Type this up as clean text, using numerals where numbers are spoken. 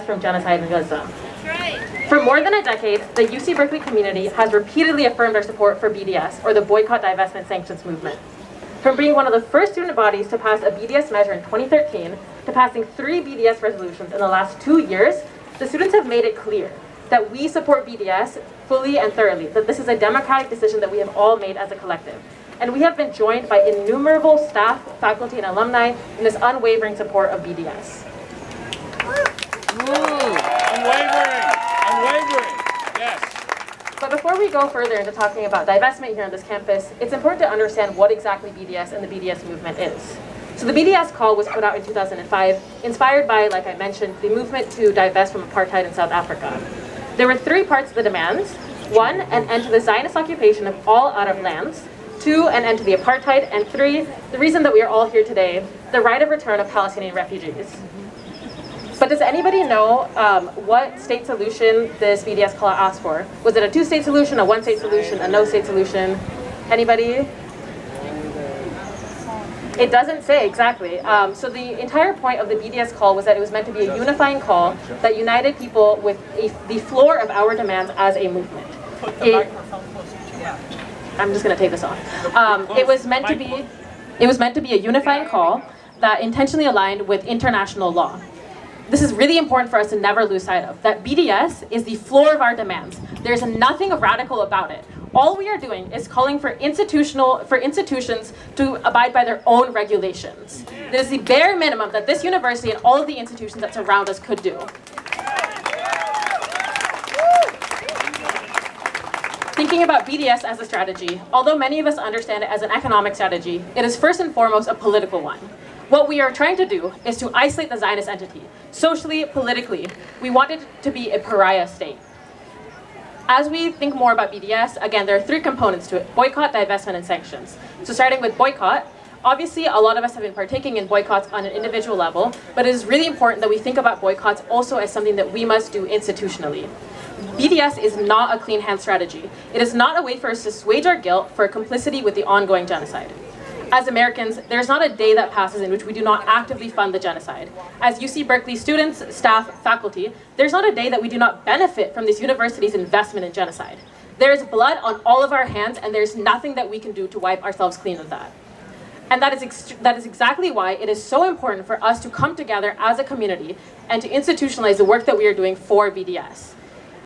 BDS from genocide in Gaza. For more than a decade, the UC Berkeley community has repeatedly affirmed our support for BDS, or the Boycott, Divest, and Sanctions movement. From being one of the first student bodies to pass a BDS measure in 2013, to passing 3 BDS resolutions in the last 2 years, the students have made it clear that we support BDS fully and thoroughly, that this is a democratic decision that we have all made as a collective. And we have been joined by innumerable staff, faculty, and alumni in this unwavering support of BDS. Unwavering! Unwavering! Yes! But before we go further into talking about divestment here on this campus, it's important to understand what exactly BDS and the BDS movement is. So the BDS call was put out in 2005, inspired by, like I mentioned, the movement to divest from apartheid in South Africa. There were 3 parts to the demands. 1, an end to the Zionist occupation of all Arab lands. 2, an end to the apartheid. And 3, the reason that we are all here today, the right of return of Palestinian refugees. But does anybody know what state solution this BDS call asked for? Was it a 2-state solution, a 1-state solution, a no-state solution? Anybody? It doesn't say exactly. So the entire point of the BDS call was that it was meant to be a unifying call that united people with the floor of our demands as a movement. I'm just going to take this off. It was meant to be a unifying call that intentionally aligned with international law. This is really important for us to never lose sight of, that BDS is the floor of our demands. There's nothing radical about it. All we are doing is calling for institutions to abide by their own regulations. This is the bare minimum that this university and all of the institutions that surround us could do. Thinking about BDS as a strategy, although many of us understand it as an economic strategy, it is first and foremost a political one. What we are trying to do is to isolate the Zionist entity. Socially, politically, we want it to be a pariah state. As we think more about BDS, again, there are 3 components to it: boycott, divestment, and sanctions. So starting with boycott, obviously a lot of us have been partaking in boycotts on an individual level, but it is really important that we think about boycotts also as something that we must do institutionally. BDS is not a clean hand strategy. It is not a way for us to assuage our guilt for complicity with the ongoing genocide. As Americans, there's not a day that passes in which we do not actively fund the genocide. As UC Berkeley students, staff, faculty, there's not a day that we do not benefit from this university's investment in genocide. There is blood on all of our hands, and there's nothing that we can do to wipe ourselves clean of that. And that is exactly why it is so important for us to come together as a community and to institutionalize the work that we are doing for BDS.